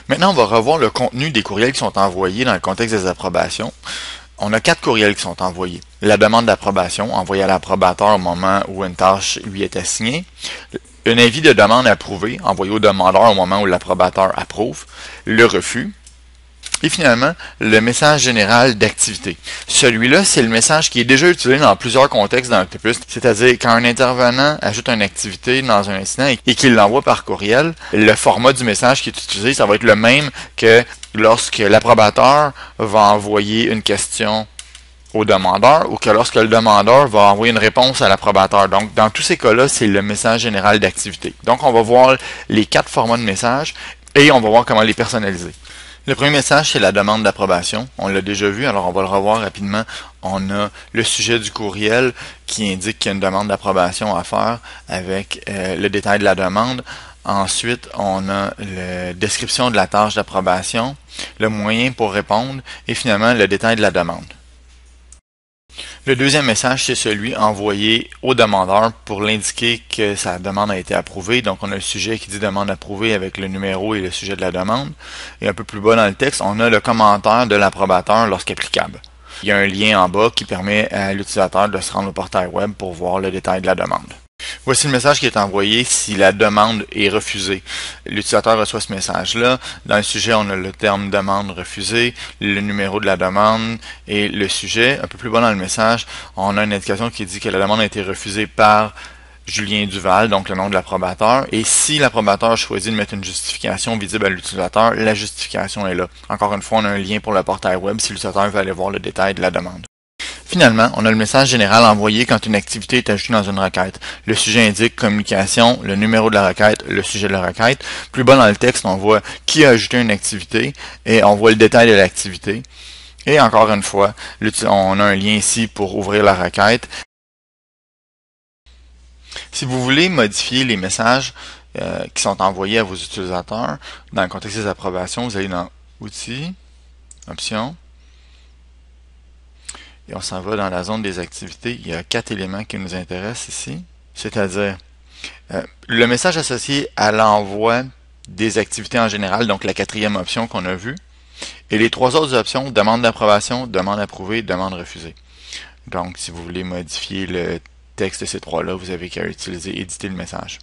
Maintenant, on va revoir le contenu des courriels qui sont envoyés dans le contexte des approbations. On a 4 courriels qui sont envoyés. La demande d'approbation, envoyée à l'approbateur au moment où une tâche lui est assignée. Un avis de demande approuvé, envoyé au demandeur au moment où l'approbateur approuve. Le refus. Et finalement, le message général d'activité. Celui-là, c'est le message qui est déjà utilisé dans plusieurs contextes dans Octopus, c'est-à-dire quand un intervenant ajoute une activité dans un incident et qu'il l'envoie par courriel, le format du message qui est utilisé, ça va être le même que lorsque l'approbateur va envoyer une question au demandeur ou que lorsque le demandeur va envoyer une réponse à l'approbateur. Donc, dans tous ces cas-là, c'est le message général d'activité. Donc, on va voir les 4 formats de message et on va voir comment les personnaliser. Le premier message, c'est la demande d'approbation. On l'a déjà vu, alors on va le revoir rapidement. On a le sujet du courriel qui indique qu'il y a une demande d'approbation à faire avec le détail de la demande. Ensuite, on a la description de la tâche d'approbation, le moyen pour répondre et finalement le détail de la demande. Le deuxième message, c'est celui envoyé au demandeur pour l'indiquer que sa demande a été approuvée. Donc, on a le sujet qui dit demande approuvée avec le numéro et le sujet de la demande. Et un peu plus bas dans le texte, on a le commentaire de l'approbateur lorsqu'applicable. Il y a un lien en bas qui permet à l'utilisateur de se rendre au portail web pour voir le détail de la demande. Voici le message qui est envoyé si la demande est refusée. L'utilisateur reçoit ce message-là. Dans le sujet, on a le terme demande refusée, le numéro de la demande et le sujet. Un peu plus bas dans le message, on a une indication qui dit que la demande a été refusée par Julien Duval, donc le nom de l'approbateur. Et si l'approbateur choisit de mettre une justification visible à l'utilisateur, la justification est là. Encore une fois, on a un lien pour le portail web si l'utilisateur veut aller voir le détail de la demande. Finalement, on a le message général envoyé quand une activité est ajoutée dans une requête. Le sujet indique communication, le numéro de la requête, le sujet de la requête. Plus bas dans le texte, on voit qui a ajouté une activité et on voit le détail de l'activité. Et encore une fois, on a un lien ici pour ouvrir la requête. Si vous voulez modifier les messages qui sont envoyés à vos utilisateurs dans le contexte des approbations, vous allez dans Outils, Options. Et on s'en va dans la zone des activités. Il y a 4 éléments qui nous intéressent ici. C'est-à-dire le message associé à l'envoi des activités en général, donc la 4e option qu'on a vue. Et les 3 autres options, demande d'approbation, demande approuvée, demande refusée. Donc, si vous voulez modifier le texte de ces 3-là, vous avez qu'à utiliser éditer le message.